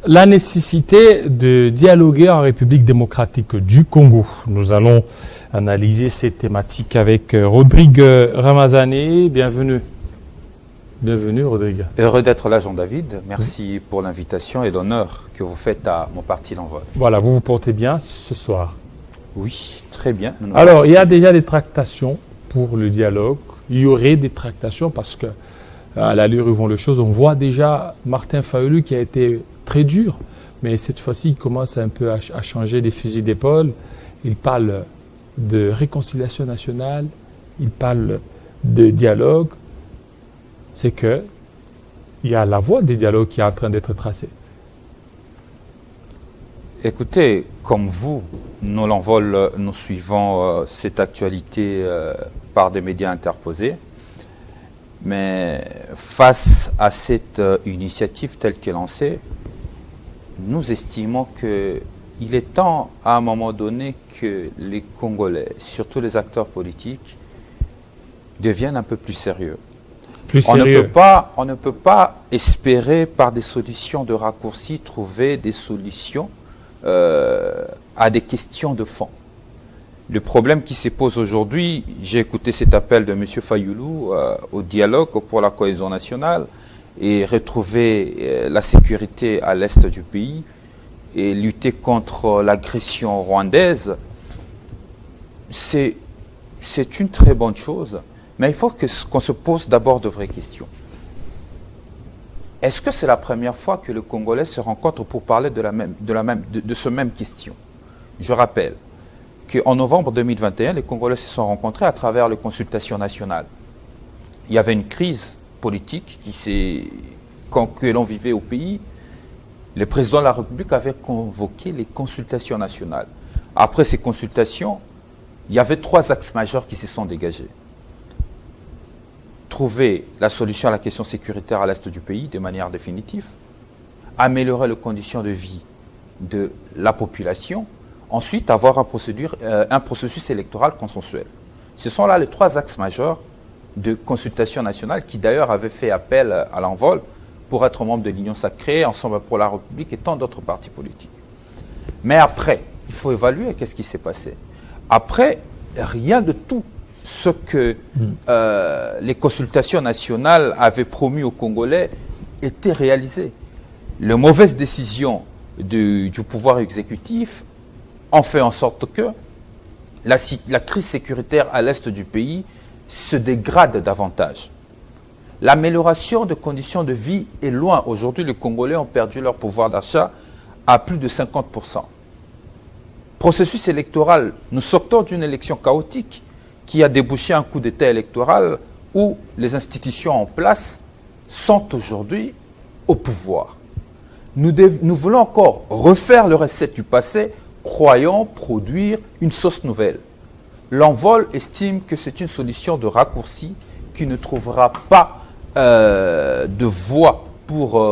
la nécessité de dialoguer en République démocratique du Congo. Nous allons analyser ces thématiques avec Rodrigue Ramazani. Bienvenue. Bienvenue, Rodrigue. Heureux d'être là, Jean-David. Merci pour l'invitation et l'honneur que vous faites à mon parti d'envol. Voilà, vous vous portez bien ce soir? Oui, très bien. Alors, il y a déjà des tractations pour le dialogue. Il y aurait des tractations parce que, à l'allure où vont les choses, on voit déjà Martin Fayulu qui a été très dur, mais cette fois-ci, il commence un peu à changer des fusils d'épaule. Il parle de réconciliation nationale, il parle de dialogue. C'est que il y a la voie des dialogues qui est en train d'être tracée. Écoutez, comme vous, nous l'envol, nous suivons cette actualité par des médias interposés. Mais face à cette initiative telle qu'elle est lancée, nous estimons qu'il est temps, à un moment donné, que les Congolais, surtout les acteurs politiques, deviennent un peu plus sérieux. On ne peut pas espérer, par des solutions de raccourci, trouver des solutions à des questions de fond. Le problème qui se pose aujourd'hui, j'ai écouté cet appel de M. Fayulu au dialogue pour la cohésion nationale et retrouver la sécurité à l'est du pays et lutter contre l'agression rwandaise. C'est une très bonne chose. Mais il faut qu'on se pose d'abord de vraies questions. Est-ce que c'est la première fois que les Congolais se rencontrent pour parler de ce même question? Je rappelle qu'en novembre 2021, les Congolais se sont rencontrés à travers les consultations nationales. Il y avait une crise politique que l'on vivait au pays. Le président de la République avait convoqué les consultations nationales. Après ces consultations, il y avait 3 axes majeurs qui se sont dégagés. Trouver la solution à la question sécuritaire à l'est du pays de manière définitive, améliorer les conditions de vie de la population, ensuite avoir un processus électoral consensuel. Ce sont là les 3 axes majeurs de consultation nationale qui d'ailleurs avaient fait appel à l'envol pour être membre de l'Union sacrée, Ensemble pour la République et tant d'autres partis politiques. Mais après, il faut évaluer qu'est-ce qui s'est passé. Après, rien de tout ce que les consultations nationales avaient promis aux Congolais était réalisé. Les mauvaises décisions du pouvoir exécutif ont fait en sorte que la crise sécuritaire à l'est du pays se dégrade davantage. L'amélioration des conditions de vie est loin. Aujourd'hui, les Congolais ont perdu leur pouvoir d'achat à plus de 50%. Processus électoral, nous sortons d'une élection chaotique qui a débouché un coup d'État électoral où les institutions en place sont aujourd'hui au pouvoir. Nous voulons encore refaire le recette du passé, croyant produire une sauce nouvelle. L'envol estime que c'est une solution de raccourci qui ne trouvera pas de voie pour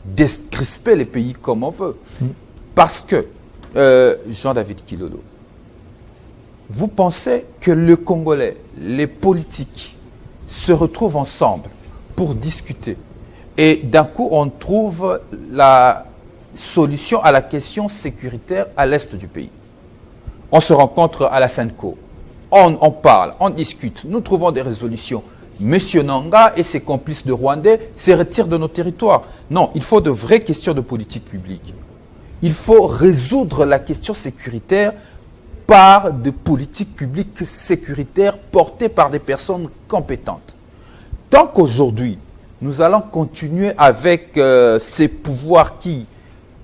décrisper les pays comme on veut. Parce que, Jean-David Kilolo, vous pensez que les Congolais, les politiques, se retrouvent ensemble pour discuter et d'un coup on trouve la solution à la question sécuritaire à l'est du pays. On se rencontre à la Senco, on parle, on discute, nous trouvons des résolutions. Monsieur Nanga et ses complices de Rwandais se retirent de nos territoires. Non, il faut de vraies questions de politique publique. Il faut résoudre la question sécuritaire par des politiques publiques sécuritaires portées par des personnes compétentes. Tant qu'aujourd'hui, nous allons continuer avec ces pouvoirs qui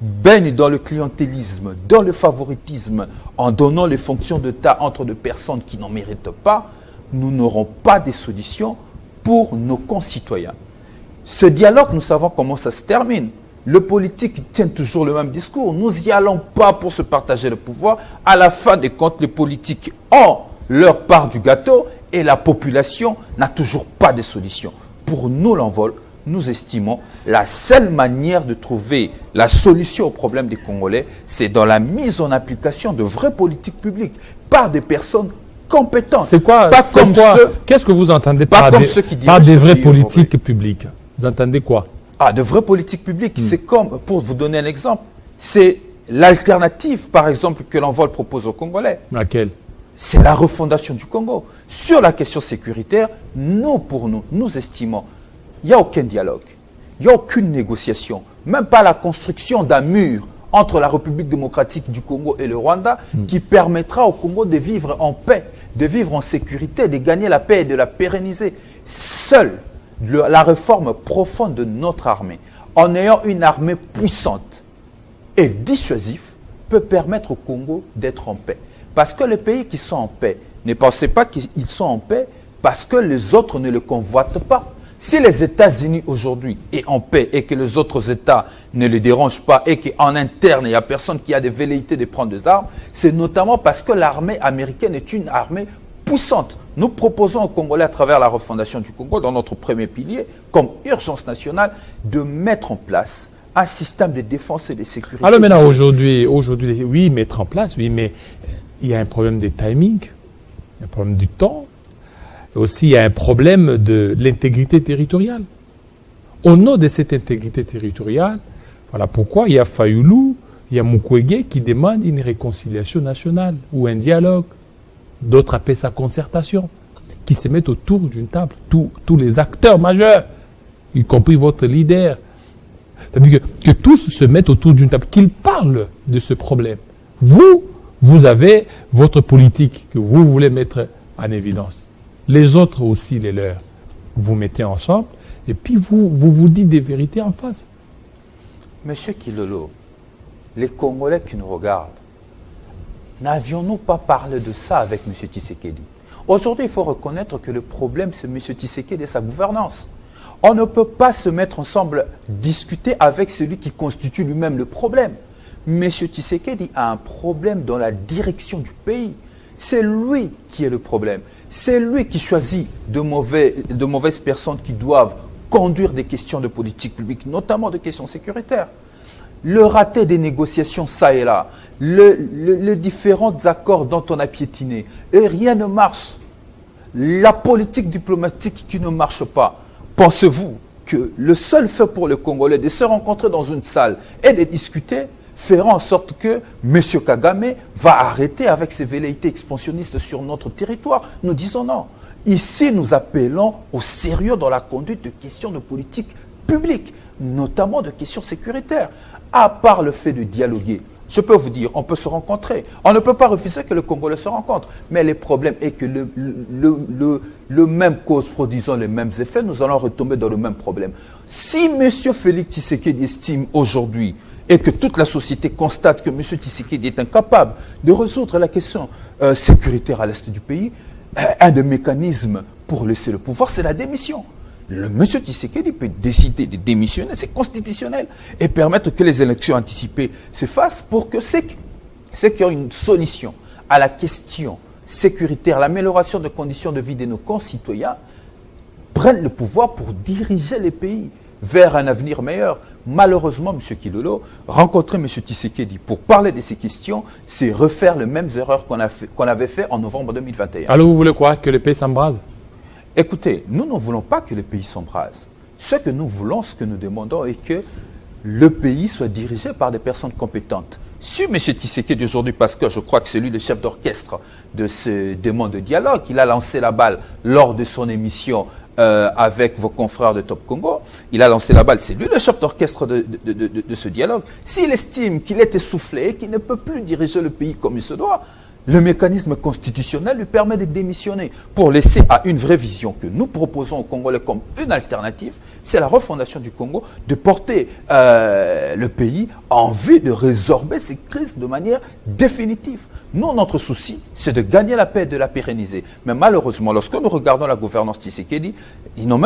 baignent dans le clientélisme, dans le favoritisme, en donnant les fonctions d'État entre des personnes qui n'en méritent pas, nous n'aurons pas de solutions pour nos concitoyens. Ce dialogue, nous savons comment ça se termine. Le politique tient toujours le même discours. Nous n'y allons pas pour se partager le pouvoir. À la fin des comptes, les politiques ont leur part du gâteau et la population n'a toujours pas de solution. Pour nous, l'envol, nous estimons la seule manière de trouver la solution au problème des Congolais, c'est dans la mise en application de vraies politiques publiques par des personnes compétentes. C'est quoi, qu'est-ce que vous entendez par des vraies politiques publiques? Vous entendez quoi? Ah, de vraies politiques publiques. C'est comme, pour vous donner un exemple, c'est l'alternative, par exemple, que l'envol propose aux Congolais. Laquelle? C'est la refondation du Congo. Sur la question sécuritaire, nous estimons, il n'y a aucun dialogue, il n'y a aucune négociation, même pas la construction d'un mur entre la République démocratique du Congo et le Rwanda qui permettra au Congo de vivre en paix, de vivre en sécurité, de gagner la paix et de la pérenniser. Seule la réforme profonde de notre armée, en ayant une armée puissante et dissuasive, peut permettre au Congo d'être en paix. Parce que les pays qui sont en paix, ne pensez pas qu'ils sont en paix parce que les autres ne le convoitent pas. Si les États-Unis aujourd'hui est en paix et que les autres États ne les dérangent pas et qu'en interne, il n'y a personne qui a des velléités de prendre des armes, c'est notamment parce que l'armée américaine est une armée puissante. Nous proposons aux Congolais, à travers la refondation du Congo, dans notre premier pilier, comme urgence nationale, de mettre en place un système de défense et de sécurité. Alors maintenant, aujourd'hui, oui, mettre en place, oui, mais il y a un problème des timings, il y a un problème du temps. Aussi, il y a un problème de l'intégrité territoriale. Au nom de cette intégrité territoriale, voilà pourquoi il y a Fayoulou, il y a Mukwege qui demandent une réconciliation nationale ou un dialogue. D'autres appellent ça concertation, qui se mettent autour d'une table, tous les acteurs majeurs, y compris votre leader. C'est-à-dire que tous se mettent autour d'une table, qu'ils parlent de ce problème. Vous avez votre politique que vous voulez mettre en évidence. Les autres aussi, les leurs, vous mettez ensemble et puis vous dites des vérités en face. Monsieur Kilolo, les Congolais qui nous regardent, n'avions-nous pas parlé de ça avec M. Tshisekedi? Aujourd'hui, il faut reconnaître que le problème, c'est M. Tshisekedi et sa gouvernance. On ne peut pas se mettre ensemble, discuter avec celui qui constitue lui-même le problème. M. Tshisekedi a un problème dans la direction du pays. C'est lui qui est le problème. C'est lui qui choisit de mauvaises personnes qui doivent conduire des questions de politique publique, notamment des questions sécuritaires. Le raté des négociations, ça et là, les différents accords dont on a piétiné, et rien ne marche. La politique diplomatique qui ne marche pas. Pensez-vous que le seul fait pour les Congolais de se rencontrer dans une salle et de discuter fera en sorte que M. Kagame va arrêter avec ses velléités expansionnistes sur notre territoire? Nous disons non. Ici, nous appelons au sérieux dans la conduite de questions de politique publique, notamment de questions sécuritaires. À part le fait de dialoguer, je peux vous dire, on peut se rencontrer. On ne peut pas refuser que le Congolais se rencontre. Mais le problème est que le même cause produisant les mêmes effets, nous allons retomber dans le même problème. Si M. Félix Tshisekedi estime aujourd'hui et que toute la société constate que M. Tshisekedi est incapable de résoudre la question sécuritaire à l'est du pays, un des mécanismes pour laisser le pouvoir, c'est la démission. M. Tshisekedi peut décider de démissionner, c'est constitutionnel, et permettre que les élections anticipées se fassent pour que ceux qui ont une solution à la question sécuritaire, l'amélioration des conditions de vie de nos concitoyens, prennent le pouvoir pour diriger les pays vers un avenir meilleur. Malheureusement, M. Kilolo, rencontrer M. Tshisekedi pour parler de ces questions, c'est refaire les mêmes erreurs qu'on avait fait en novembre 2021. Alors vous voulez quoi? Que le pays s'embrase? Écoutez, nous ne voulons pas que le pays s'embrase. Ce que nous voulons, ce que nous demandons est que le pays soit dirigé par des personnes compétentes. Si M. Tshisekedi aujourd'hui, parce que je crois que c'est lui le chef d'orchestre de ce demande de dialogue, il a lancé la balle lors de son émission avec vos confrères de Top Congo, il a lancé la balle, c'est lui le chef d'orchestre de ce dialogue. S'il estime qu'il est essoufflé et qu'il ne peut plus diriger le pays comme il se doit, le mécanisme constitutionnel lui permet de démissionner pour laisser à une vraie vision que nous proposons aux Congolais comme une alternative, c'est la refondation du Congo, de porter le pays en vue de résorber ces crises de manière définitive. Nous, notre souci, c'est de gagner la paix et de la pérenniser. Mais malheureusement, lorsque nous regardons la gouvernance Tshisekedi, ils n'ont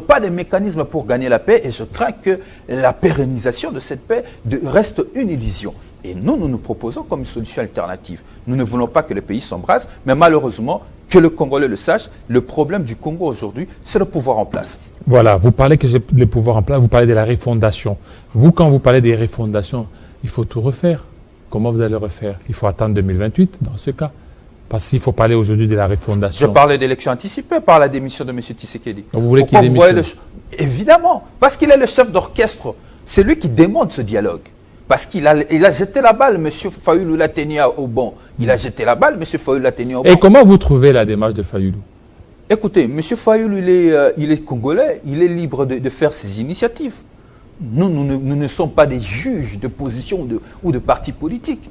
pas de mécanisme pour gagner la paix et je crains que la pérennisation de cette paix reste une illusion. Et nous proposons comme une solution alternative. Nous ne voulons pas que le pays s'embrase, mais malheureusement, que le Congolais le sache, le problème du Congo aujourd'hui, c'est le pouvoir en place. Voilà, vous parlez que le pouvoir en place, vous parlez de la refondation. Vous, quand vous parlez des refondations, il faut tout refaire. Comment vous allez refaire? Il faut attendre 2028 dans ce cas. Parce qu'il faut parler aujourd'hui de la refondation. Je parlais d'élection anticipée par la démission de M. Tshisekedi. Donc vous voulez qu'il démissionne? Évidemment, parce qu'il est le chef d'orchestre. C'est lui qui demande ce dialogue. Parce qu'il a jeté la balle, M. Fayulu l'a tenu au bon. Il a jeté la balle, M. Fayulu l'a tenu au bon. Et comment vous trouvez la démarche de Fayulu? Écoutez, M. Fayulu, il est congolais, il est libre de faire ses initiatives. Nous ne sommes pas des juges de position ou de partis politiques.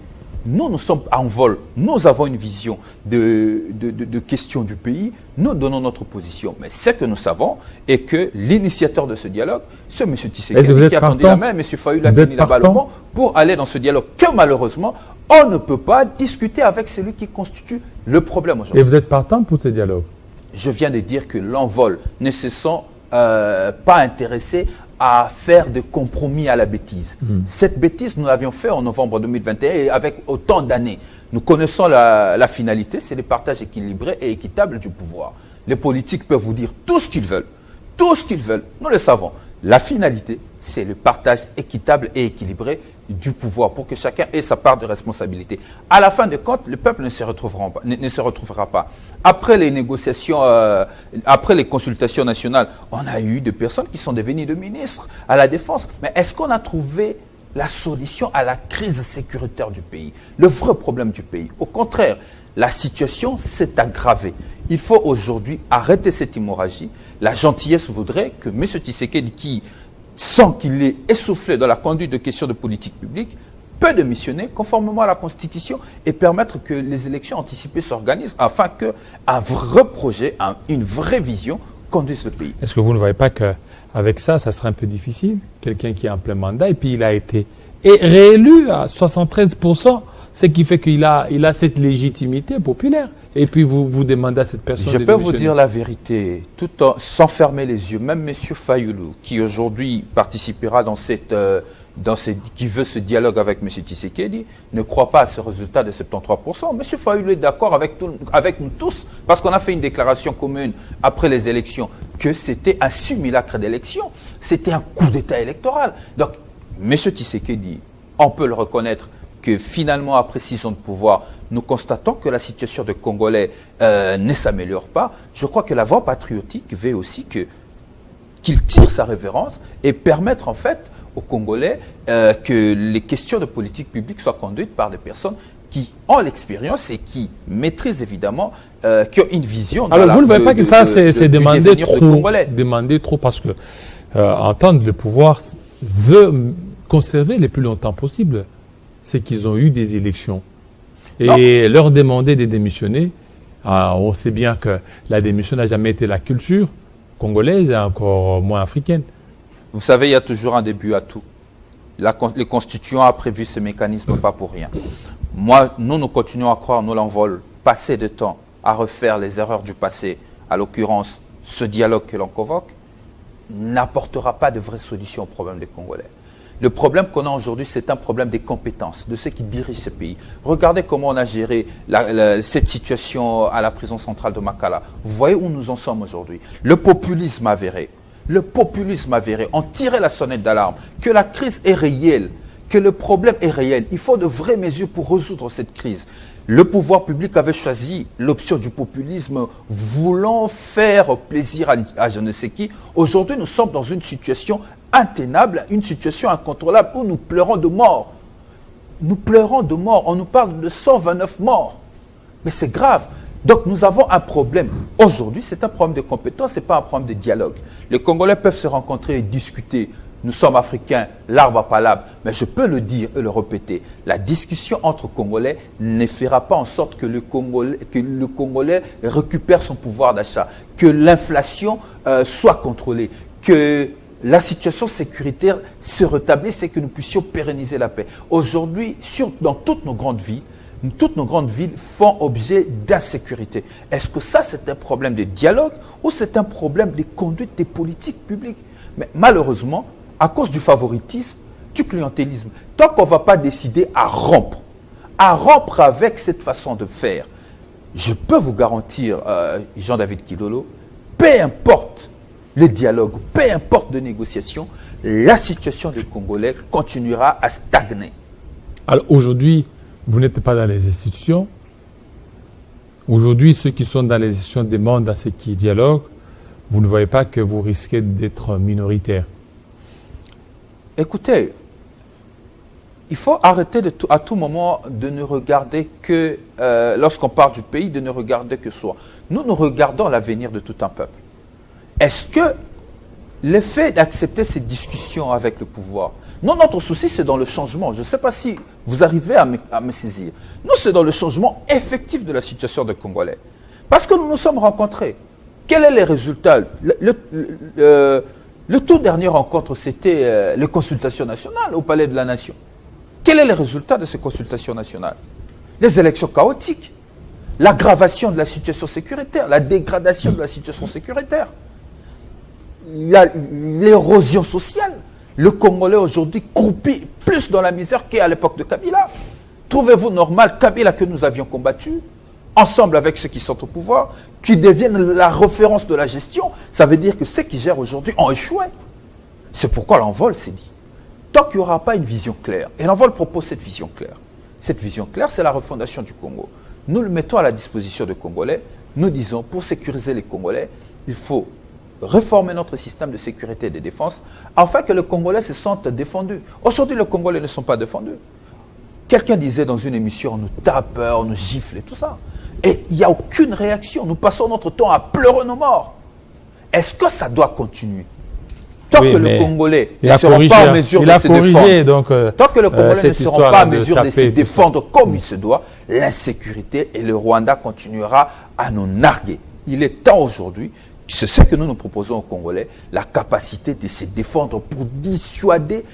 Nous sommes en vol. Nous avons une vision de questions du pays. Nous donnons notre position. Mais ce que nous savons est que l'initiateur de ce dialogue, c'est M. Tshisekedi qui a tendu la main. M. Fayulu a tenu la balle au bon pour aller dans ce dialogue que malheureusement, on ne peut pas discuter avec celui qui constitue le problème aujourd'hui. Et vous êtes partant pour ce dialogue? Je viens de dire que l'envol ne se sont pas intéressés à faire de compromis à la bêtise. Cette bêtise, nous l'avions fait en novembre 2021 et avec autant d'années. Nous connaissons la finalité, c'est le partage équilibré et équitable du pouvoir. Les politiques peuvent vous dire tout ce qu'ils veulent. Tout ce qu'ils veulent, nous le savons. La finalité, c'est le partage équitable et équilibré du pouvoir pour que chacun ait sa part de responsabilité. À la fin de compte, le peuple ne se retrouvera pas. Après les négociations, après les consultations nationales, on a eu des personnes qui sont devenues de ministres à la défense. Mais est-ce qu'on a trouvé la solution à la crise sécuritaire du pays, le vrai problème du pays? Au contraire, la situation s'est aggravée. Il faut aujourd'hui arrêter cette hémorragie. La gentillesse voudrait que M. Tshisekedi, qui sent qu'il est essoufflé dans la conduite de questions de politique publique, peut démissionner conformément à la Constitution et permettre que les élections anticipées s'organisent afin qu'un vrai projet, une vraie vision conduise le pays. Est-ce que vous ne voyez pas qu'avec ça, ça serait un peu difficile? Quelqu'un qui est en plein mandat et puis il a été réélu à 73%, ce qui fait qu'il a cette légitimité populaire. Et puis vous demandez à cette personne de démissionner. Je peux vous dire la vérité, sans fermer les yeux. Même M. Fayulu, qui aujourd'hui participera qui veut ce dialogue avec M. Tshisekedi, ne croit pas à ce résultat de 73%. M. Fayulu est d'accord avec nous tous, parce qu'on a fait une déclaration commune après les élections, que c'était un simulacre d'élection, c'était un coup d'État électoral. Donc, M. Tshisekedi, on peut le reconnaître, que finalement, après 6 ans de pouvoir, nous constatons que la situation des Congolais ne s'améliore pas. Je crois que la voie patriotique veut aussi qu'il tire sa révérence et permettre en fait aux Congolais que les questions de politique publique soient conduites par des personnes qui ont l'expérience et qui maîtrisent évidemment, qui ont une vision. Alors vous ne voyez pas que ça c'est demander trop parce que entendre le pouvoir veut conserver le plus longtemps possible. C'est qu'ils ont eu des élections. Et leur demander de démissionner, on sait bien que la démission n'a jamais été la culture congolaise et encore moins africaine. Vous savez, il y a toujours un début à tout. Les constituants a prévu ce mécanisme pas pour rien. Nous continuons à croire, nous l'envol, passer de temps à refaire les erreurs du passé, à l'occurrence ce dialogue que l'on convoque, n'apportera pas de vraies solutions au problème des Congolais. Le problème qu'on a aujourd'hui, c'est un problème des compétences de ceux qui dirigent ce pays. Regardez comment on a géré cette situation à la prison centrale de Makala. Vous voyez où nous en sommes aujourd'hui. Le populisme avéré, on tirait la sonnette d'alarme, que la crise est réelle, que le problème est réel. Il faut de vraies mesures pour résoudre cette crise. Le pouvoir public avait choisi l'option du populisme, voulant faire plaisir à je ne sais qui. Aujourd'hui, nous sommes dans une situation intenable, une situation incontrôlable où nous pleurons de mort. Nous pleurons de mort. On nous parle de 129 morts. Mais c'est grave. Donc nous avons un problème. Aujourd'hui, c'est un problème de compétence, ce n'est pas un problème de dialogue. Les Congolais peuvent se rencontrer et discuter. Nous sommes africains, l'arbre à palabre. Mais je peux le dire et le répéter. La discussion entre Congolais ne fera pas en sorte que le Congolais récupère son pouvoir d'achat, que l'inflation soit contrôlée, que la situation sécuritaire se rétablisse et que nous puissions pérenniser la paix. Aujourd'hui, dans toutes nos grandes villes font objet d'insécurité. Est-ce que ça, c'est un problème de dialogue ou c'est un problème de conduite des politiques publiques? Mais malheureusement, à cause du favoritisme, du clientélisme, tant qu'on ne va pas décider à rompre avec cette façon de faire, je peux vous garantir, Jean-David Kilolo, peu importe le dialogue, peu importe de négociation, la situation des Congolais continuera à stagner. Alors aujourd'hui, vous n'êtes pas dans les institutions. Aujourd'hui, ceux qui sont dans les institutions demandent à ceux qui dialoguent, vous ne voyez pas que vous risquez d'être minoritaire? Écoutez, il faut arrêter à tout moment de ne regarder que, lorsqu'on parle du pays, de ne regarder que soi. Nous regardons l'avenir de tout un peuple. Est-ce que le fait d'accepter ces discussions avec le pouvoir, non, notre souci c'est dans le changement, je ne sais pas si vous arrivez à me saisir, nous c'est dans le changement effectif de la situation des Congolais. Parce que nous nous sommes rencontrés. Quels sont les résultats? Le tout dernier rencontre, c'était les consultations nationales au Palais de la Nation. Quels sont les résultats de ces consultations nationales? Les élections chaotiques, l'aggravation de la situation sécuritaire, la dégradation de la situation sécuritaire, l'érosion sociale. Le Congolais aujourd'hui croupit plus dans la misère qu'à l'époque de Kabila. Trouvez-vous normal, Kabila que nous avions combattu, ensemble avec ceux qui sont au pouvoir, qui deviennent la référence de la gestion? Ça veut dire que ceux qui gèrent aujourd'hui ont échoué. C'est pourquoi l'envol s'est dit. Tant qu'il n'y aura pas une vision claire, et l'envol propose cette vision claire. Cette vision claire, c'est la refondation du Congo. Nous le mettons à la disposition des Congolais. Nous disons, pour sécuriser les Congolais, il faut réformer notre système de sécurité et de défense afin que les Congolais se sentent défendus. Aujourd'hui, les Congolais ne sont pas défendus. Quelqu'un disait dans une émission, on nous tape, on nous gifle et tout ça. Et il n'y a aucune réaction. Nous passons notre temps à pleurer nos morts. Est-ce que ça doit continuer? Tant que le Congolais ne sera pas en mesure de se défendre, tant que le Congolais ne sera pas en mesure de se défendre comme il se doit, l'insécurité et le Rwanda continuera à nous narguer. Il est temps aujourd'hui, c'est ce que nous proposons aux Congolais, la capacité de se défendre pour dissuader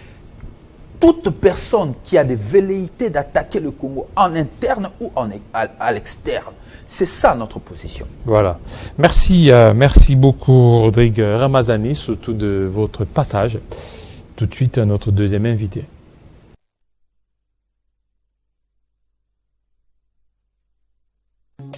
toute personne qui a des velléités d'attaquer le Congo en interne ou à l'externe. C'est ça notre position. Voilà. Merci, merci beaucoup Rodrigue Ramazani, surtout de votre passage. Tout de suite, notre deuxième invité.